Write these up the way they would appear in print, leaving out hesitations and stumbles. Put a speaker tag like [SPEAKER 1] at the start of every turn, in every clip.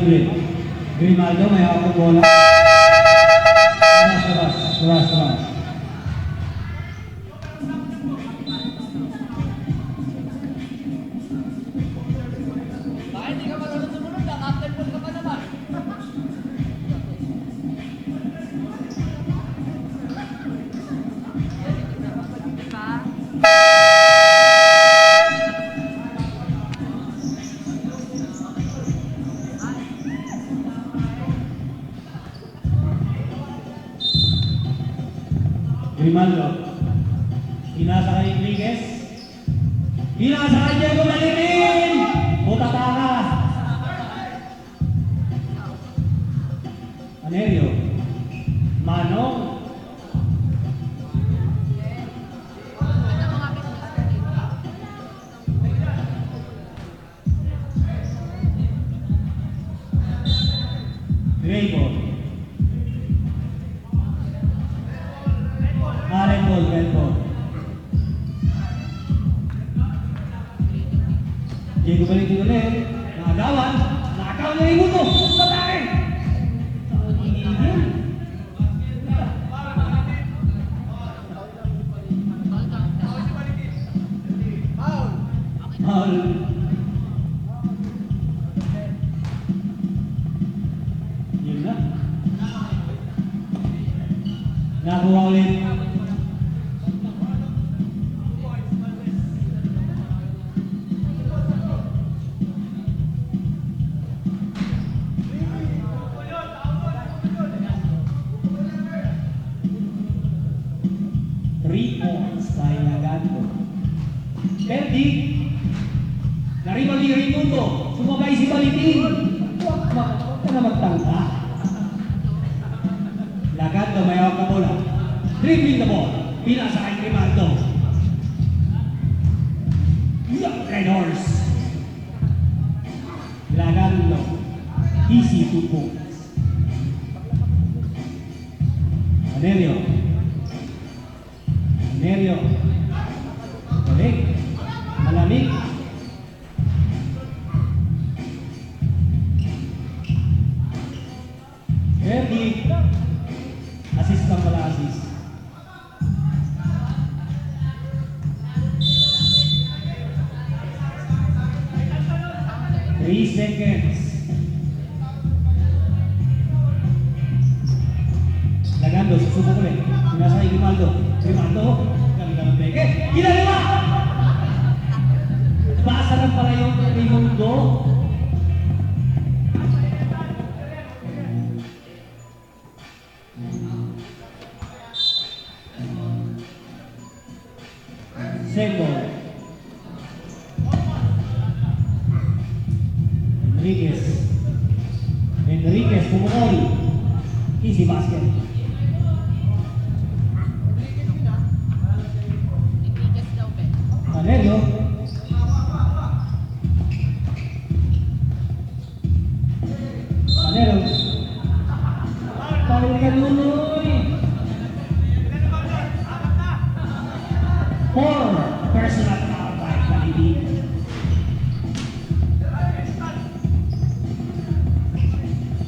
[SPEAKER 1] libre. Grimaldo, may hawak ng bola. Labas. Grimaldo. Pinasa kay Enriquez. Pinasa kay Diego Malitin. Butataka. Anerio. Manong. Raybon. Red ball. Diego Malitin ulit. Nakagawan. Nakakaw niya yung buto. Patake. Foul. Yun na. Nakuha ulit. Perdi. Naribali Raimundo. Sumabay si Balitin. Huwag ka na magtangka. Lagad na may hawak na bola. Dribbling the ball. Pinasa kay Grimaldo. Red Horse. Lagando. Easy to points. Anerio. Balik. Malamig. Perdi. Assist lang pala, assist. Three seconds. Lagando, susubok ulit. Pinasa kay Grimaldo. Ganda ng peke. Ginagawa! Basa lang pala yung Raimundo. Sego. Enriquez pumukol. Easy basket. Anerio. Paling ka nunoy. 4 personal foul by Balitin.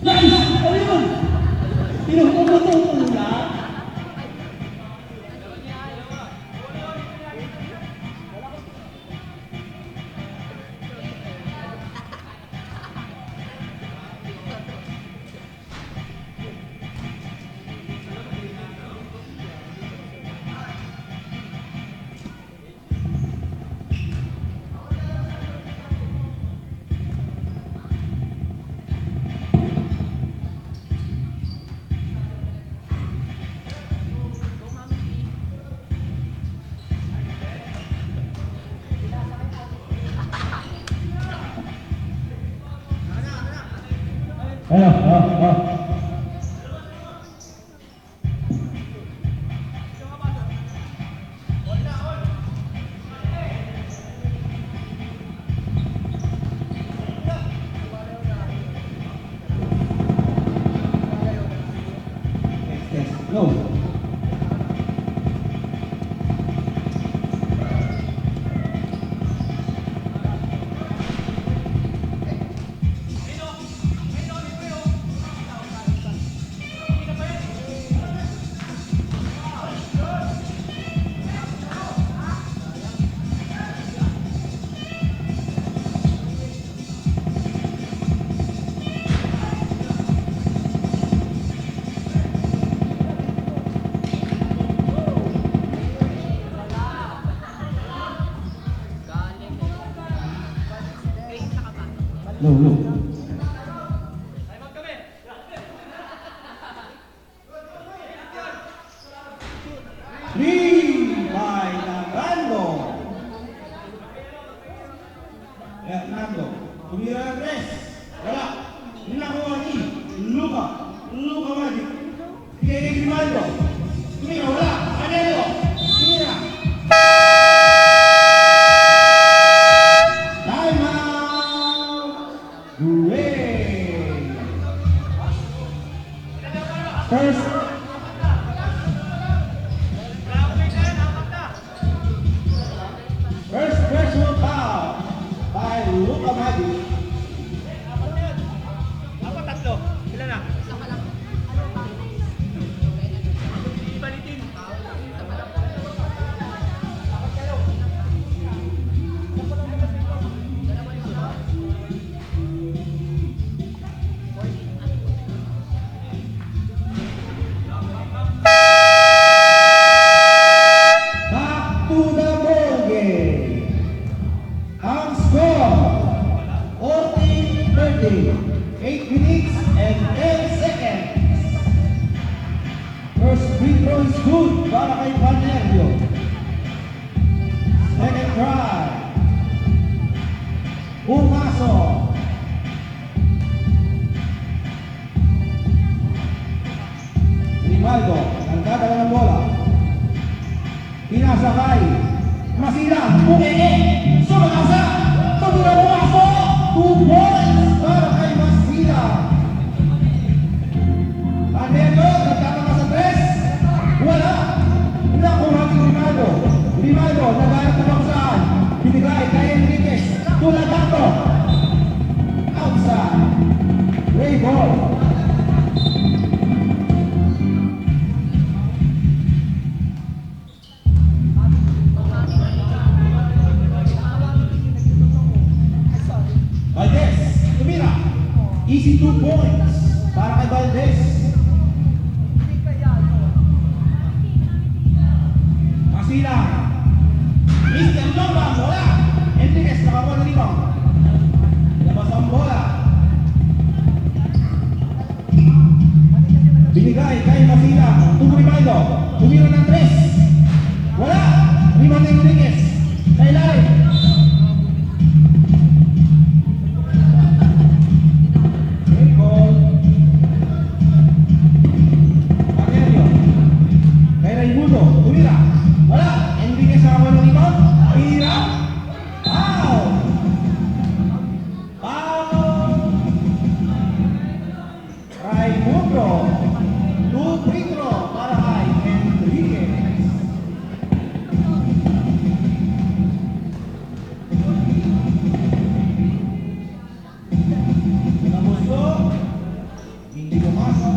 [SPEAKER 1] Nice! Ano yun? Pinuhutong lang. Go. look. Three by Fernando. Fernando. Tumira ng tres. Wala. Nakuha ni Luka. Luka Magic. Bigay kay Grimaldo. Tumira. Wala. Canelo. Tumira. Time out. Great. First. First personal foul by Luka Magic.
[SPEAKER 2] Apa tatlo? Ilan na? Ibalitin.
[SPEAKER 1] Back to the ball game. Ang score 14-30, 8 minutes and 10 seconds. First free throw is good para kay Panerrio. Second try. Pumasok. Grimaldo, nagdadala ng bola. Pinasakay. Masilang, bumenge. Sumakasa. Tumira pumasok. 2 points para kay Masilang. Panerrio, nagtatama sa tres. Wala. Nakuha ni Grimaldo. Grimaldo, naghanap na kung saan. Binigay kay Enriquez. Tulagato. Outside. Ray ball. Valdez, tumira. Easy 2 points para kay Valdez. Masilang. Mr. Lomba, bola. Enriquez, nakakuha na rebound. Labas ang bola. Binigay kay Masilang. Grimaldo. Tumira ng tres. Wala. Rebound ni Enriquez. Sa ilalim. Great ball. Panerrio. Kay Raimundo. Tumira. Wala. Enriquez sa kawan ng rebound. Tira. Foul. Foul. Raimundo. 2 free throw para kay Enriquez. Namusto. Hindi pumasok.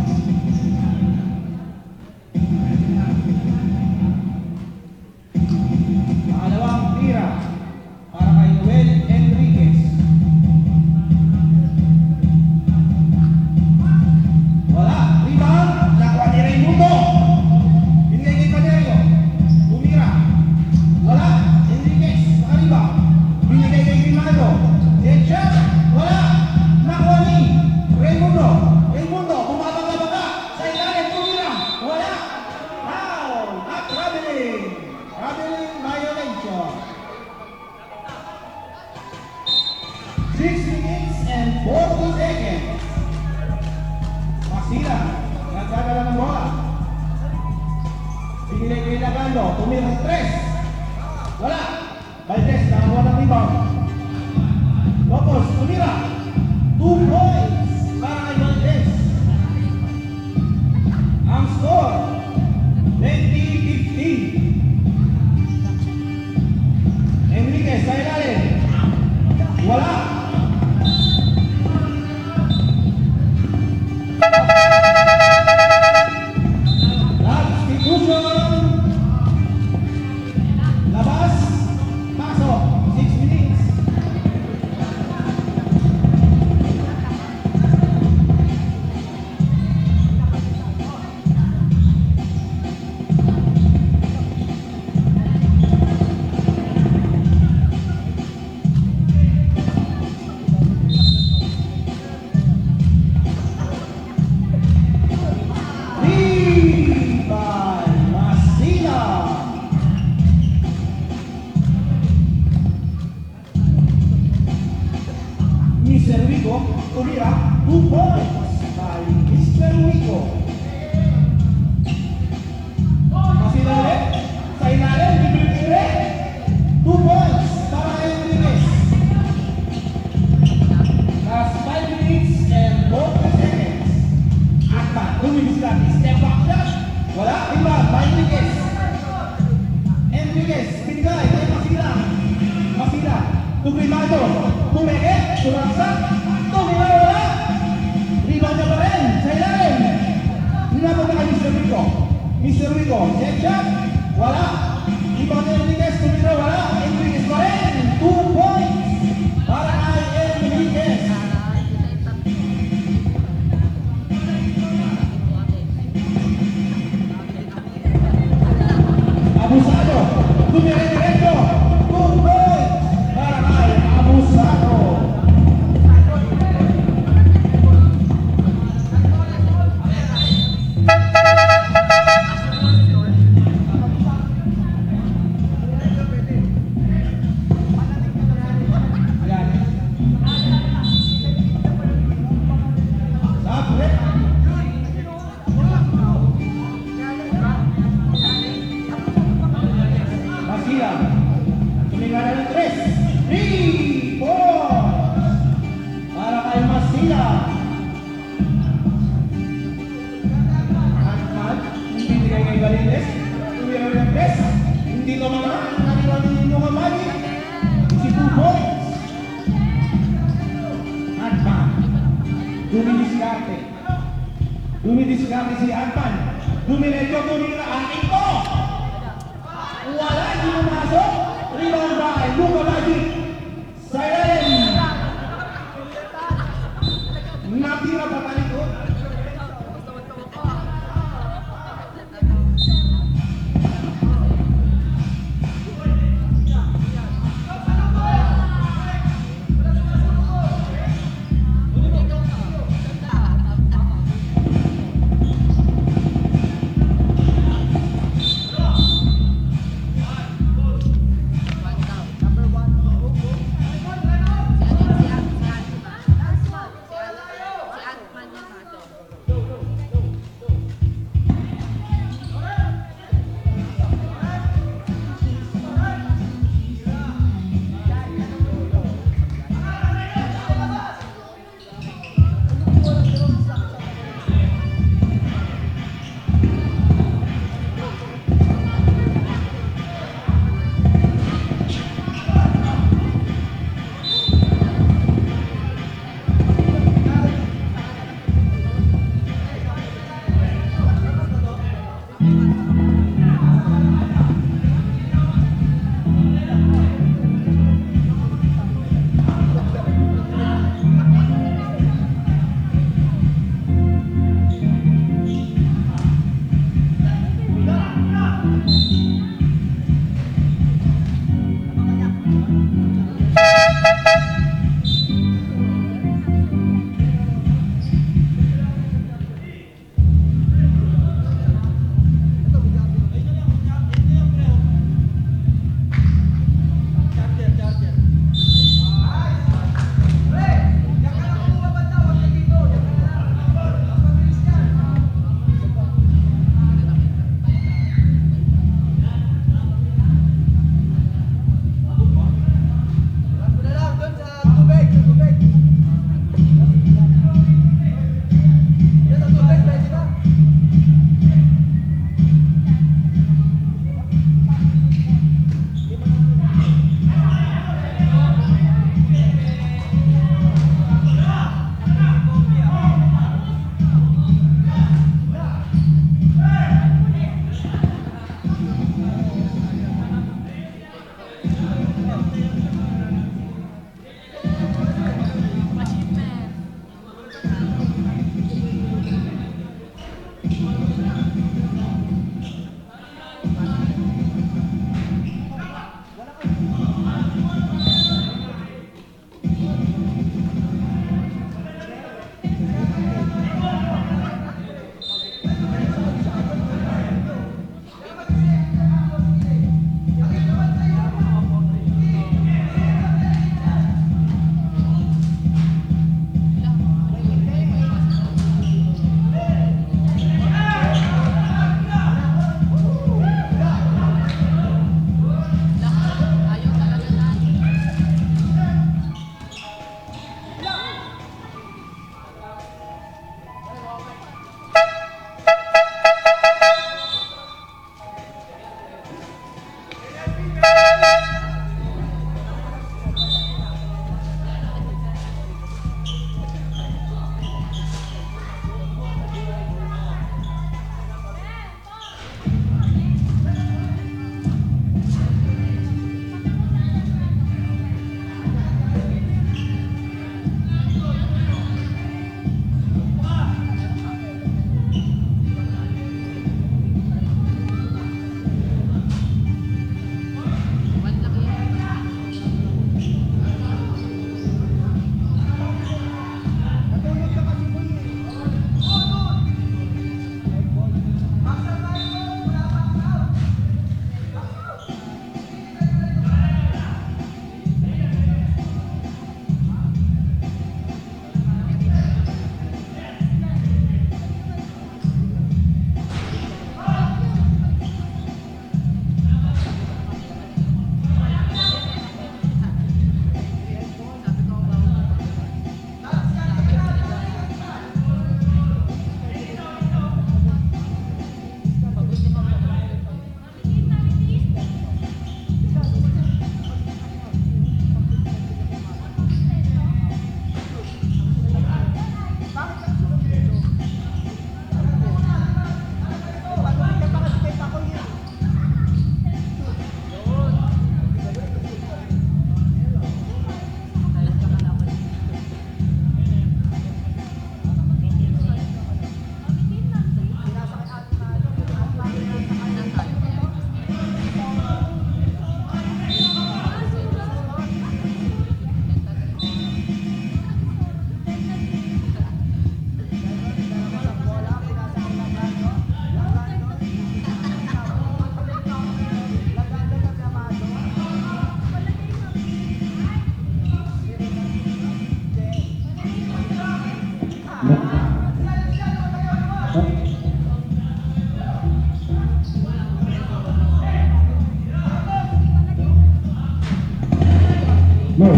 [SPEAKER 1] Pangalawang tira para kay Noel Enriquez. Wala. Rebound. Nakuha ni Raimundo. Binigay kay Panerrio. Tumira. Wala. Enriquez. Nakarebound. Binigay kay Grimaldo. Derecha. Wala. Nakuha ni Raimundo. Raimundo. Bumabanga-banga. Sa ilalim. Tumira. Wala. Foul. Not traveling. Traveling violation. 6 minutes and 40 seconds. Masilang. Nagdadala ng bola. Binigay kay Lagando. Tumira ng tres. Wala. Valdez. Nakakuha ng rebound. Lopos. Tumira. 2 points para kay Valdez. Ang score 20-15. Enriquez sa ilalim. Wala. Substitution. Labas. Pasok. 6 minutes. Step back shot. Wala. Rebound by Enriquez. Enriquez. Binigay kay Masila. Masila. Tumimado. Tumeke. Tumagsak. Tumila. Wala. Rebound niya pa rin. Sa ilalim. Napunta kay Mr. Rico. Mr. Rico. Check shot. Wala. Rebound niya Enriquez. Tumila. Wala. Enriquez pa rin. 2 points. Para kay Enriquez. Abusado, dumire-diretso, 2 points para kay Abusado. Sabre. Masila, tumingala ng 3, 3, 4, para kay Masila. At hindi bigay kay Galines, tumira ng 3, hindi tumamaan, naniwalin yung kamali, si 2 points. Adpan, dumidiskarte si Adpan, dumiretso, tumira, akin ko! Wala, hindi pumasok. Rebound by Luka Magic. Sa ilalim. Natira pa talikod.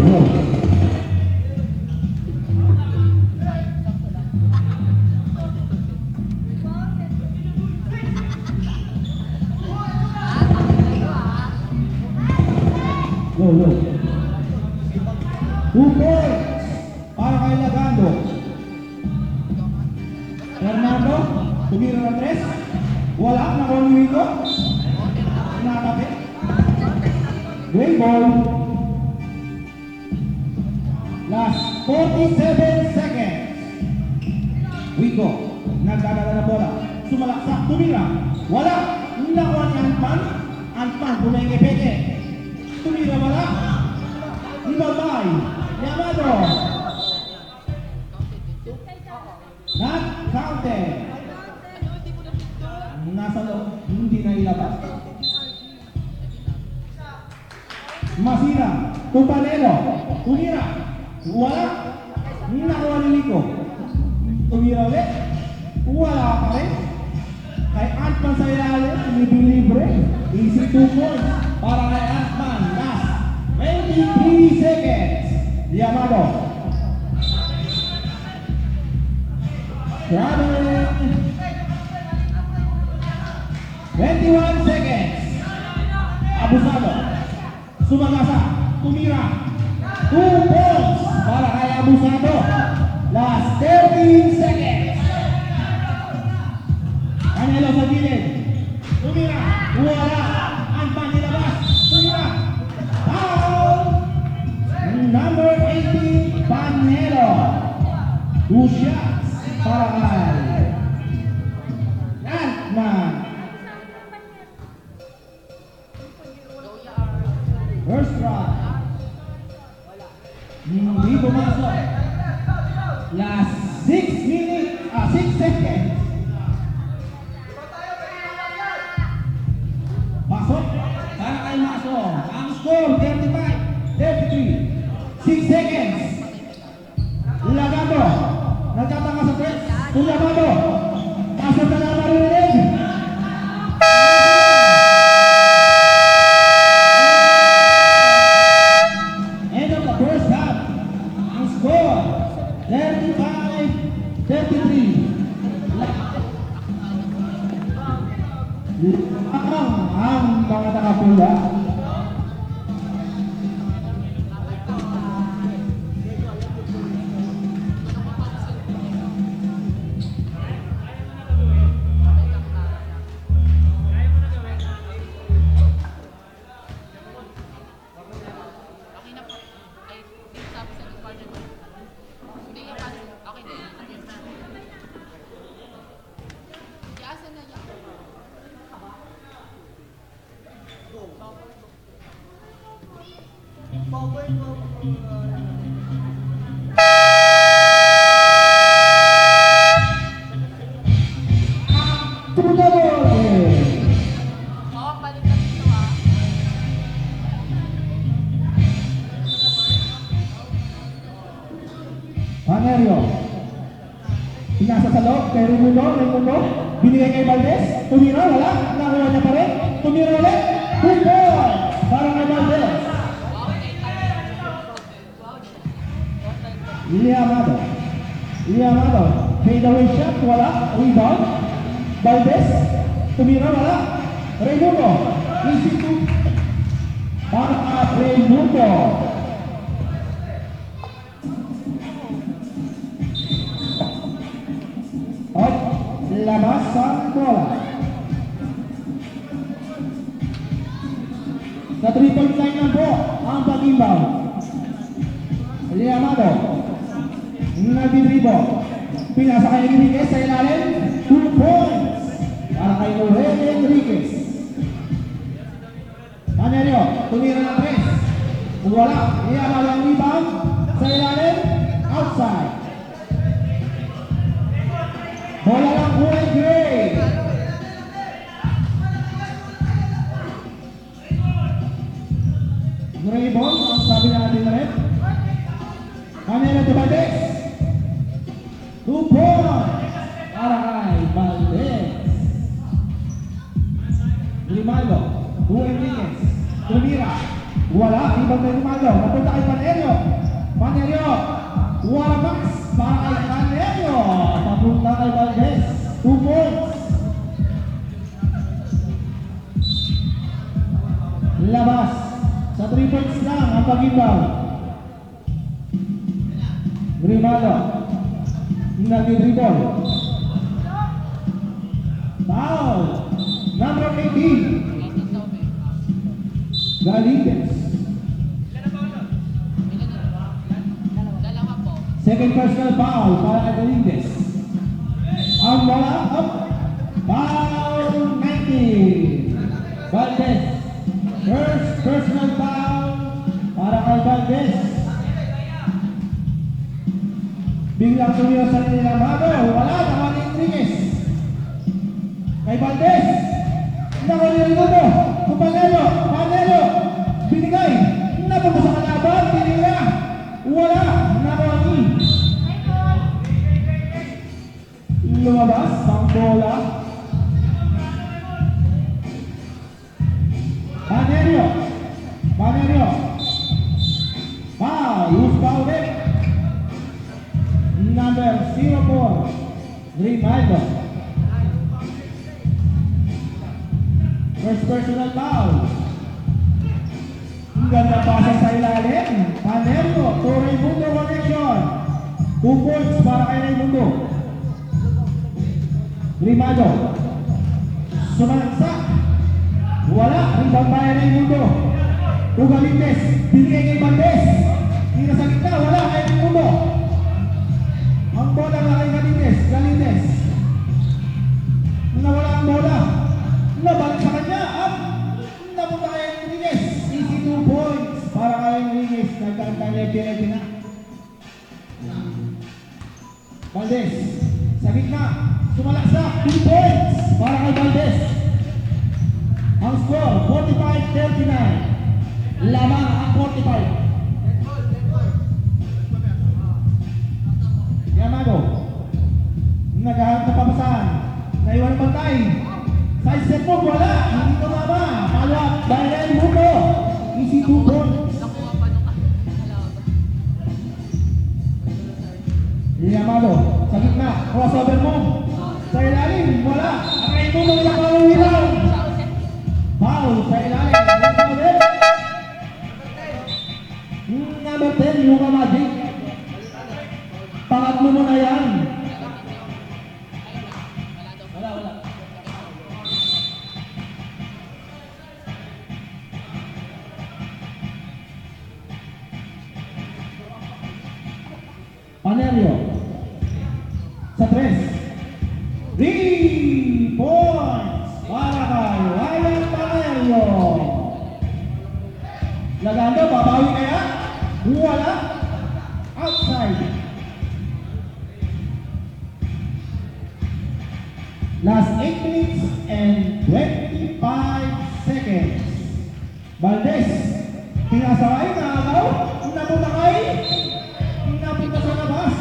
[SPEAKER 1] Grimaldo. Go, go. 2 points para kay Lagando. Fernando, tumira ng 3. Wala, nakuha ni Rico. Nakakapit. Great ball. Last 47 seconds. Rico, nagdadala na bola. Sumalaksak, tumira. Wala. Nakuha ni Antman. Antman, bumenge-peke. Tumira wala. Ibabay. Yamado. Not counted. Nasa loob, hindi na ilabas. Masira. Tupanelo. Tumira. Wala. Nakuha ni Nico. Tumira ulit. Wala pa rin. Kay Antman sa ilalim, libre-libre. Easy 2 points para kay Antman. Last 23 seconds. Yamado. Traveling. 21 seconds. Abusado. Sumagasa. Tumira. 2 points para kay Abusado. Last 13 seconds. Canelo sa gilid. Tumira. Wala. Antman nilabas. Tumira. Foul. Number 18, Canelo. 2 shots para kay Antman. First try. Hindi pumasok. Last 6 minutes, 6 seconds. Pasok. Para kay Maso. Ang score, 35, 33. 6 seconds. Lagando. Nagtatanga sa press. Tulamado. Pasok na lang marinig. End of the first half. Ang score, 35, 33. Ang mga nakapula. Panerio. Pinasa sa loob, kay Raimundo. Binigay kay Valdez. Tumira, wala. Nakuha niya pa rin. Tumira ulit. 2 points para kay Valdez. Iliamado. Fade away shot, wala. Rebound. Valdez. Tumira, wala. Raimundo. Easy 2. Para kay Raimundo. Labas ang bola. Sa 3-point line ng po ang pag-inbound. Liamado. Nagdidribo. Pinasa kay Enriquez sa ilalim. 2 points para kay Noel Enriquez. Panerio. Tumira ng press. Wala. Liamado ang rebound sa ilalim. Outside. Bola lang kulay gray. Gray ball, ang sabi natin na rin. Canelo to Valdez. 2 points para kay Valdez. Grimaldo, 2 Enriquez. Tumira. Wala, ibang kay Rimado. Napunta kay Panerio. Panerio. Wala box para kay Panerio. Papunta kay Valdez. 2 points. Labas. Sa 3 points lang ang pag-inbound. Rimado. Nag-dribble. Foul. Number 18. Galindez. Second personal foul para kay Galindez. Ang bola up. Foul 19. Valdez. First personal foul para kay Valdez. Biglang tumiyo sa nilamado. Wala, naman ni Enriquez. Kay Valdez. Nakulirito mo. Kupanelo. Panelo. Binigay. Napunta sa kalaban. Tinira. Wala. Nakuha lumabas. Ang bola. Panerio. Panerio. Foul. Who's fouled it? Number 04. Grimaldo. First personal foul. Ang ganda pasa sa ilalim. Panerio. To Raimundo connection. 2 points para kay Raimundo. Grimaldo. Sumalagsak. Wala. Rebound by Raimundo. Galindez. Binigay kay Valdez. Tira sa gitna. Wala kay Raimundo. Ang bola na kay Galindez. Galindez. Nawala ang bola. Nabalik sa kanya. Napunta kay Enriquez. Easy 2 points para kay Enriquez. Nagkantay-lebe-lebe na. Valdez. Sa gitna. Sumalaksak. 2 points para kay Valdez. Ang score, 45-39. Lamang ang 45. Yamago. Naghahanap na papasahan. Naiwan ang pantay. Sa step mo, wala. Hindi tumama. Follow-up by Raimundo. Easy 2 points. Yamago. Sa gitna. Crossover mo. Sa ilalim. Wala. Ang Raimundo nila paluwilaw. Foul sa ilalim. Number 10, Luka Magic. Pangatlo mo na yan. Wala. Panerio. Sa 3. 3 points para kay Ryan Panerio. Lagando, babawi kaya? Wala. Outside. Last 8 minutes and 25 seconds. Valdez. Pinasakay, nakagaw. Napunta kay. Napunta sa labas.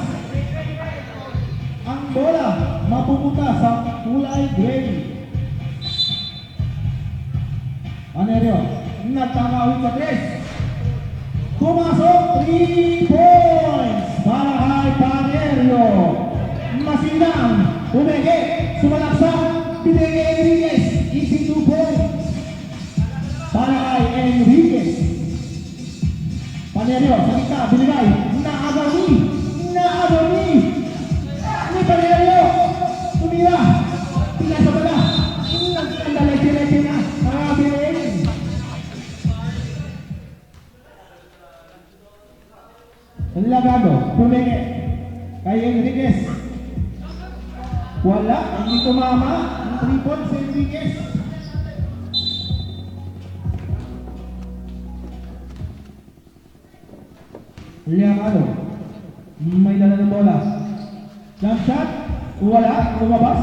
[SPEAKER 1] Ang bola mapupunta sa kulay gray. Panerio. Nagkakawin sa 3. Pumasok, 3 points para kay Panerio. Masilang, umege, sumalaksak, binigay Enriquez. Easy 2 points para kay Enriquez. Panerio, sa kita, binigay, naagawin. Ni Panerio, tumira, pila sa bala. Nagkandalay-dilay na, nakabilin. Lagado, pumenge kay Enriquez. Wala, hindi tumama. Ang 3 points sa Enriquez. Lagado, may dala ng bola. Jump shot, wala, lumabas.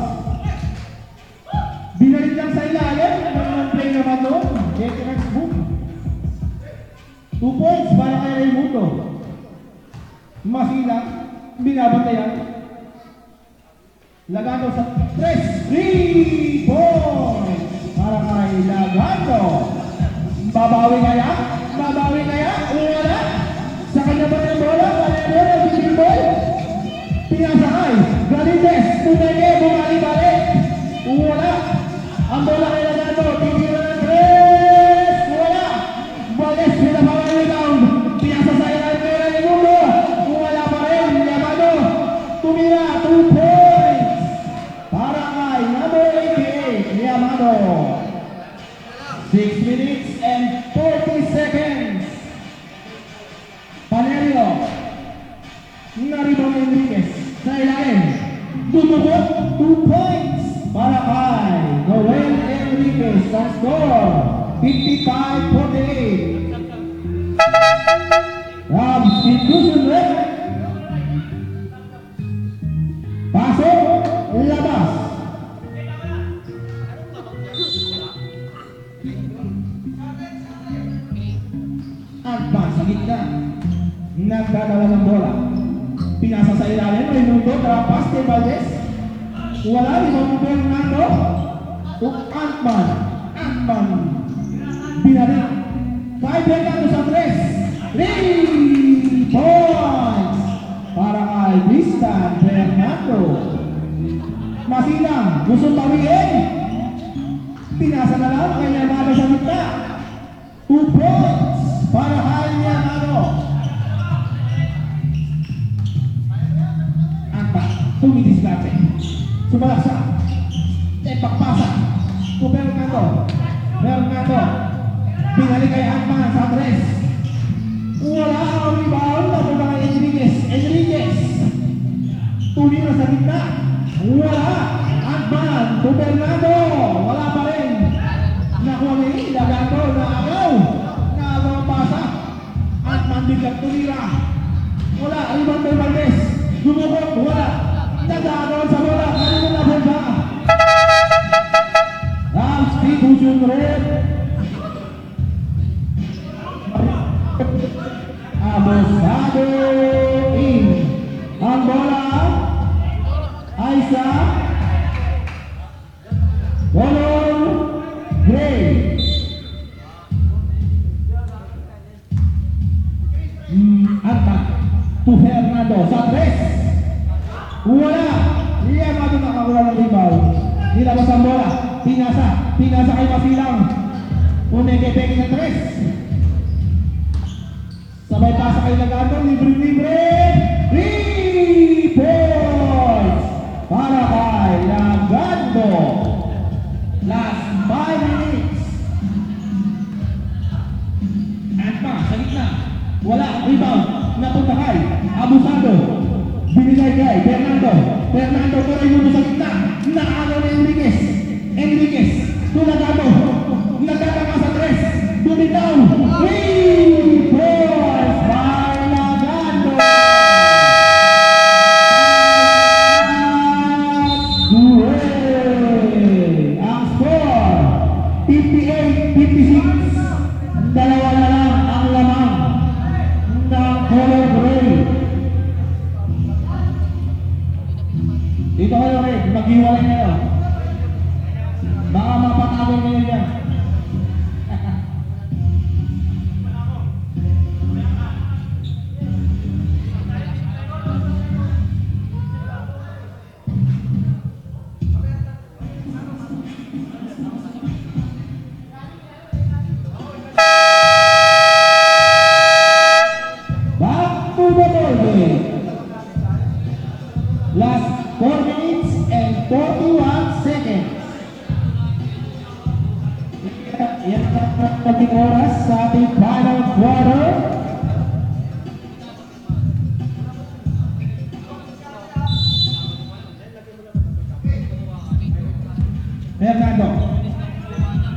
[SPEAKER 1] Binalik lang sa ilalim. Ang play naman doon. Get the next book. 2 points para kay Raimundo. Masila, binabantayan. Lagando sa 3 points para kay Lagando. Babawi kaya? Pumeke, bumalik-balik. Wala. Ang bola kay Lagando. Titira ng tres. Wala. Valdez with a power rebound. Pinasa sa ilan kay Raimundo. Wala pa rin. Yamano. Tumira. 2 points. Para kay number 88. Yamano. 6 minutes and 40 seconds. Panerio. Naribang Enriquez. Sa ilalim. Dumukot. 2 points. Para kay Noel Enriquez. Ang score. 55-48. Substitution rate. Pasok. Labas. Agba sa gitna. Nagdadala ng bola. Pinasa sa ilalim. Raimundo. Trapas kay Valdez. Wala rin ang Fernando. Antman. Binalik. 5 Fernando sa 3 points. Para kay Tristan Fernando. Masilang. Gusto tawiin. Pinasa na lang. Kaya Yamano sa gitna. 2 points. Para kay Yamano. Antman. Tumidislate. Sumalasa. Pagpasa. Fernando. Binalik kay Antman sa 3. Wala ang rebound. Napunta kay Enriquez. Tumira sa gitna. Wala. Antman. Fernando. Wala pa rin. Nakuha ni Lagando. Naagaw ang pasa. Antman biglang tumira. Wala. Rebound kay Valdez. Dumukot. Wala. Nagagawan sa bola. Kanina na punta. Substitution rate. Abosado in. Ang bola ay sa Color Gray. Antman to Fernando sa 3. Wala. Yamano nakakuha ng rebound. Nilabas ang bola. Pinasa kay Masilang. Umeke-peke sa 3. Sabay pasa kay Lagando. Libre. 3 points. Para kay Lagando. Last 5 minutes. Antman sa gitna. Wala. Rebound. Napunta kay Abusado. Binigay kay Fernando to Raimundo sa gitna. Naagaw na Enriquez. Tulagado. Nagtataka sa 3. Bumitaw. 3 points by Lagando. Ang score 58-56. Dalawa na lang ang lamang ng Color Gray. Dito kayo rin, maghiwalay kayo. Baka mapatawag kayo dyan. Back to the ball game. Last 4 minutes and 41 seconds. Yan ang ating oras sa ating final quarter. Fernando.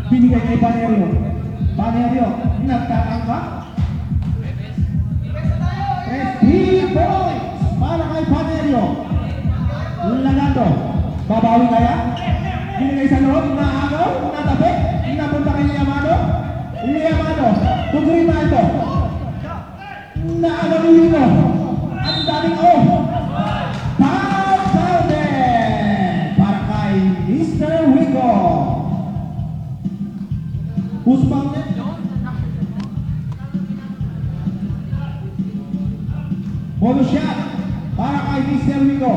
[SPEAKER 1] Binigay kay Panerio. Nagtatangka. 3 points para kay Panerio. Lagando. Babawi kaya? Binigay sa loob. Naagaw. Natabi. Napunta kay Yamano. Tugrima ito. Naagaw ni Lino. Ang daming o. Para kay Mr. Wico. Who's founded? Bonus shot para kay Mr. Wico.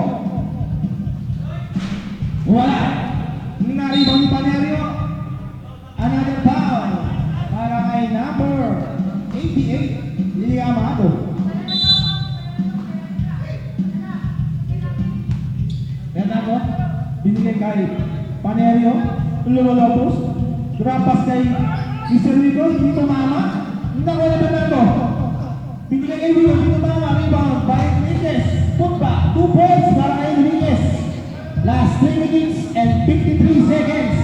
[SPEAKER 1] ilalim. Panerio, Lulolopos, Grapas kay Mr. Rico, hindi tumama. Nawala na nato. Pinigay kay Rico, hindi tumama. Rebound by Enriquez. Putback, 2 points para kay Enriquez. Last 3 minutes and 53 seconds.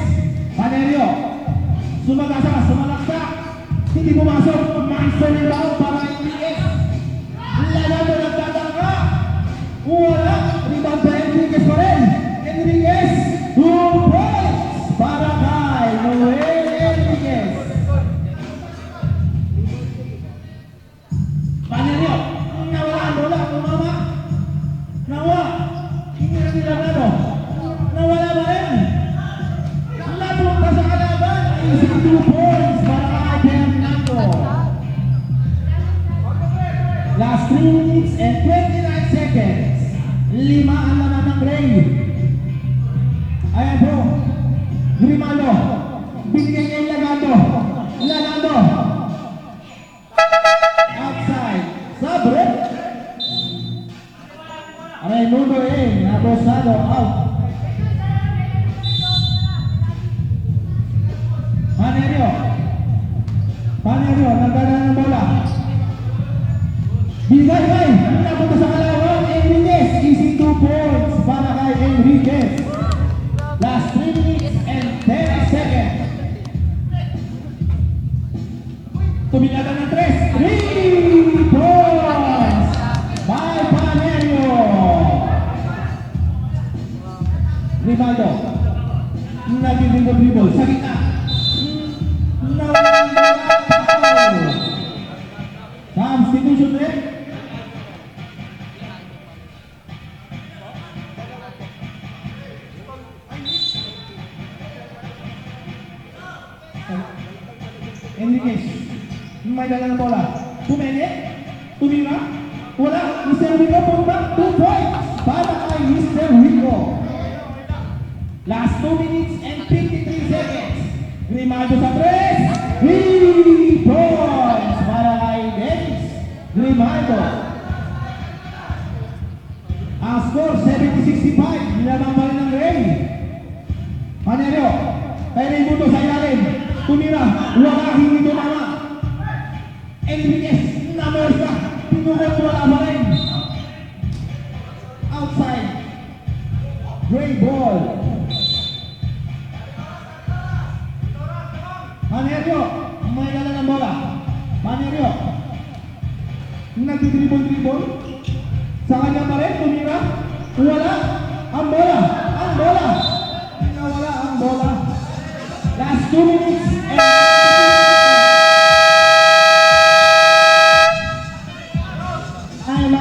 [SPEAKER 1] Panerio, sumalaksa. Hindi pumasok. Monster rebound para kay Enriquez. Lalato nagtatangka. Wala. Rebound by Enriquez pa rin. Enriquez, 2 points para kay Noel Enriquez. Panerio, nawala ang bola, tumama. Nawala. Hindi na nilagado. Nawala ba rin? Napunta sa kalaban. Easy 2 points para kay Fernando. Last 3 minutes and 29 seconds. 5 ang laman ng Gray. Ayan po. Grimaldo. Binigay niya yung Lagando. Outside. Sabre. Raimundo Abosado out. Panerio, nagdala ng bola. Binigay. Napunta sa kalaban. Enriquez. Easy 2 points para kay Enriquez. Last 3 minutes and 10 seconds. Tumilata ng 3 points by Panerio. Grimaldo. Nag-dribble sa gitna. Substitution rin. Enriquez, may dala ng bola. Tumira. Wala. Mr. Rico, punta. 2 points para kay Mr. Rico. Last 2 minutes and 53 seconds. Grimaldo sa 3. 3 points para kay Dennis Grimaldo. Ang score 70-65. Nilamang pa rin ng Gray. Panerio. Kay Raimundo sa ilalim. Tumira, wala, hindi tumama. Enriquez, namersa. Pinukot, wala pa rin. Outside. Gray ball. Panerio, may dala ng bola. Panerio. Nagdidribble. Sa kanya pa rin, tumira. Wala. Ang bola. Nawala ang bola. Last 2 minutes and I'm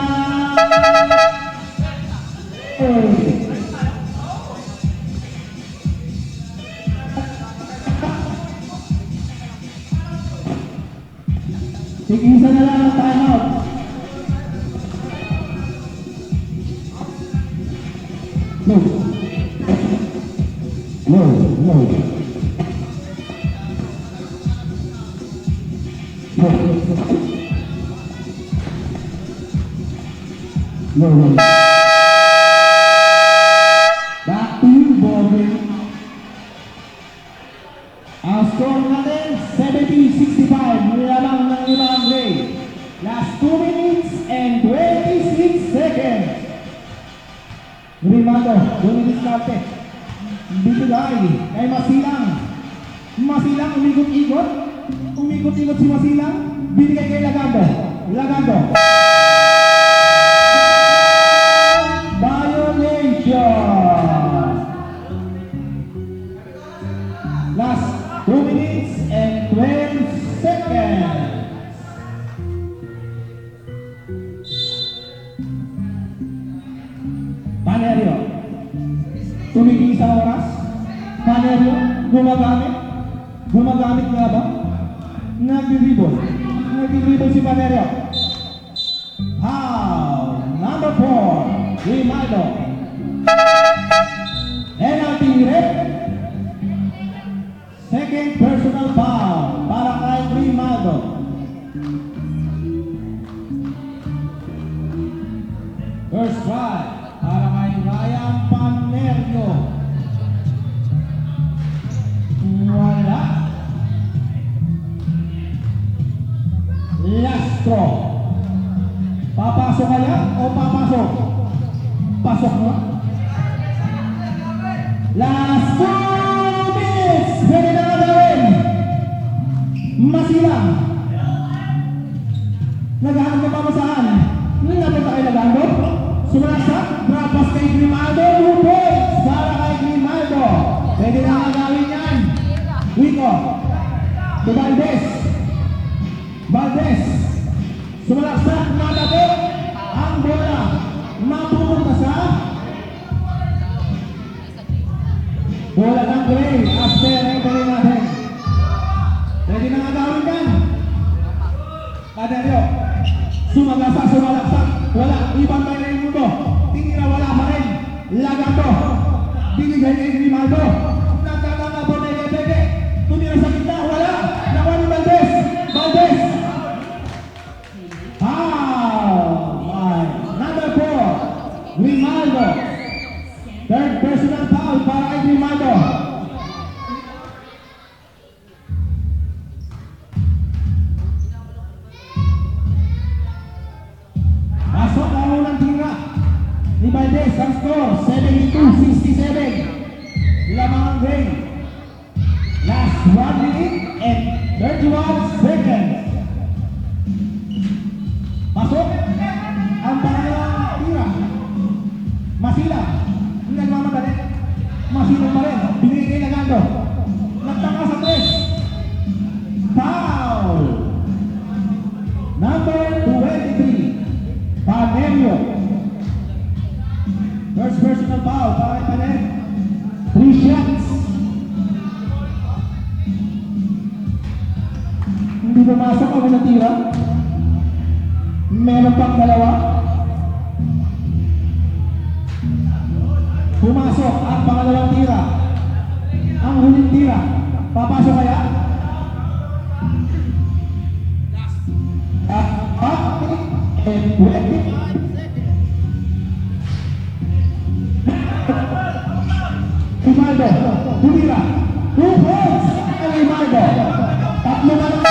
[SPEAKER 1] Tig-isa na lang ang timeout. No. Back to you, Bobby. Ang score natin, 70-65. Nilamang ng Imang Gray. Last 2 minutes and 26 seconds. Grimaldo, dumidiskarte. Bibigay kay Masilang. Masilang, umikot-ikot. Umikot-ikot si Masilang. Binigay kay Lagando. Last 2 minutes and 12 seconds. Panerio. Tumigil sa oras. Panerio. Gumagamit nga ba? Nagdi-dribble si Panerio. Foul. Number 4. Grimaldo. Penalty red. Second personal foul para kay Grimaldo. First try para kay Ryan Panerio. Castro. Papasok kaya o papasok? Pasok mo. Last 2 minutes. Pwede na nga gawin. Masilang. Naghahanap na pamasahan. Napunta kay Lagando. Sumalaksak. Trapas kay Grimaldo. 2 points para kay Grimaldo. Pwede na nga gawin yan. Wico. To Valdez. Valdez. Sumalaksak. Matapo. Ang bola. Mapupunta sa bola ng Gray. After entering natin. Pwede na nga gawin yan. Kaderyo. Sumalaksak. Wala. Ibang tayo na yung mundo. Tinira wala pa rin. Lagando. Binigay kay Grimaldo. Nagkakama po na Ebeke. Tumira sa gitna. Wala. Nakuha ni Valdez. Valdez. Number 4. Grimaldo. Third personal foul para kay Grimaldo. Pasok ang unang tira ni Valdez. Ang score 72-67. Lamang ang Gray. Last 1 minute and 31 seconds. Pasok ang pangalawang tira. Masila. Hindi nagmamadali. Masila pa rin. Binigay kay Lagando. Nagtaka sa 3. Foul. Number 23. Panerio. First personal foul para kay Panerio. 3 shots. Hindi pumasok ang natira. Meron pang dalawa. Pumasok ang pangalawang tira. Ang huling tira. Papasok kaya? And wait. Grimaldo, tumira. 2 points ang Grimaldo. Tatlo na lang.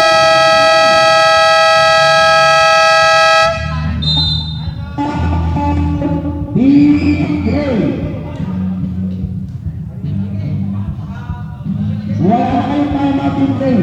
[SPEAKER 1] Wala na kayong time out yung play.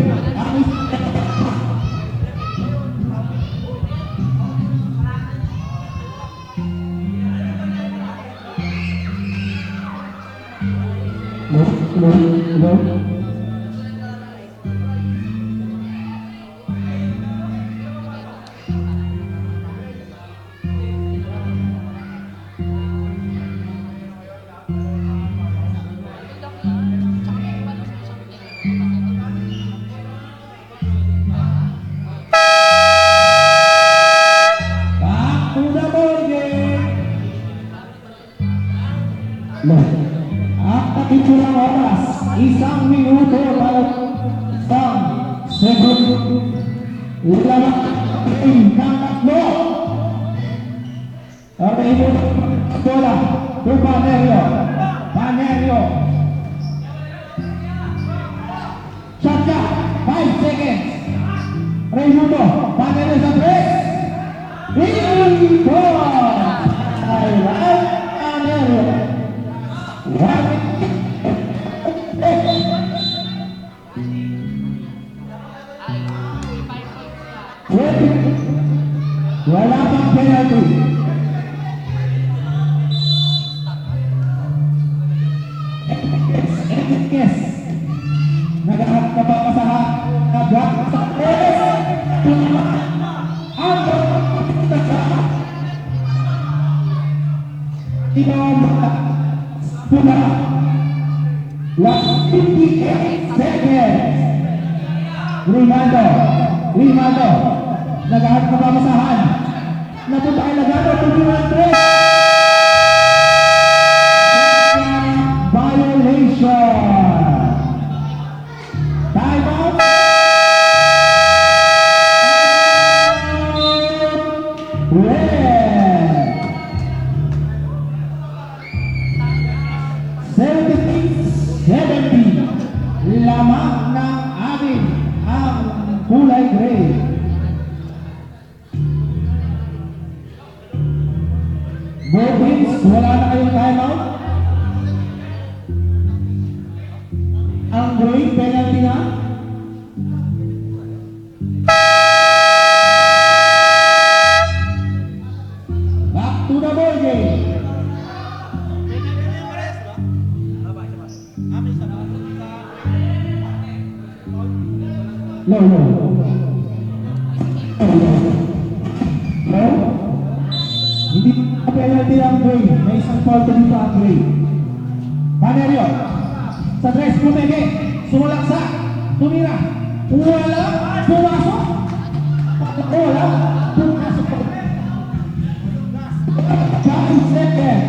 [SPEAKER 1] Hello? Ang katitsurang oras, 1 minuto para isang second. Ulamak ng tatlo. Arrego bola to Panerio. Panerio. Shot clock, 5 seconds. Raimundo, Panerio sa 3. Panerio. Wala pang penalty. Yes. Nagahat na ba kasahan? Nagahat sa pula. Last 58 seconds. Grimaldo. Nagahat na ba masahan? Napunta kay Lagando. Tutunan 3. Violation. Time out. Red. 70. Lamang ng ating ang kulay gray. Boys, wala na kayong timeout. Ang Gray, penalty na. Back to the ball game. No. No? Hindi pa penalty ang Gray. May isang foul pa dito ang Gray. Paneryo. Sa tres, pumege. Sumalaksa. Tumira. Wala. Pumasok. Wala. Pumasok. 5 seconds.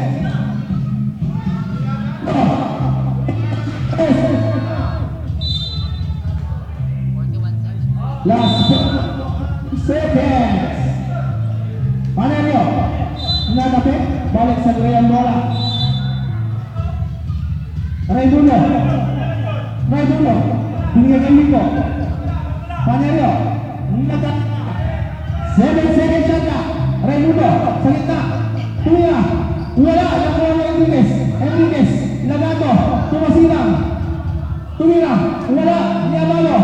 [SPEAKER 1] Last 5 seconds. Paneryo. Nagapit. Balik sa Gray ang bola. Raimundo. Binigay kay Nico. Paneryo. 7 seconds shot na. Raimundo. Sa gitna. Tumira. Wala. Nakuha ni Enriquez. Lagato. Tumasilang. Tumira. Wala. Niamalo.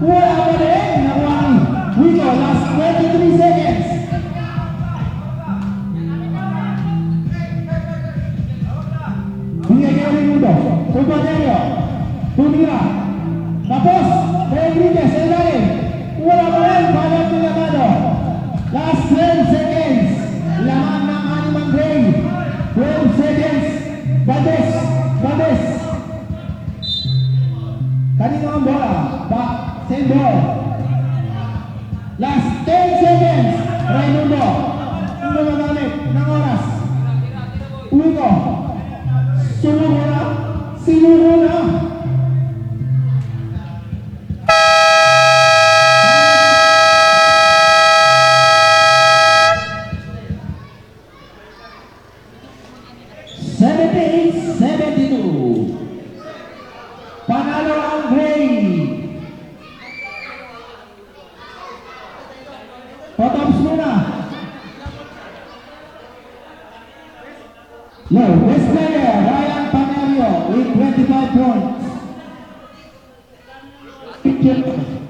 [SPEAKER 1] Wala pa rin. Nakuha ni Nico. Last 23 seconds. Binigay kay Raimundo. Paneryo. Tumira. Tapos, kay Enriquez, ilalim. Wala pa rin. Bawat nilamado. Last 12 seconds. Laman ng Animang Gray. 12 seconds. Bades. Kanino ang bola? Back. Same ball. Last 10 seconds. Raimundo. Ano magamit ng oras? Uwi ko. Sinuro na. Panalo ang Gray. Photops muna. No, best player, Ryan Paneryo with 25 points. Picture.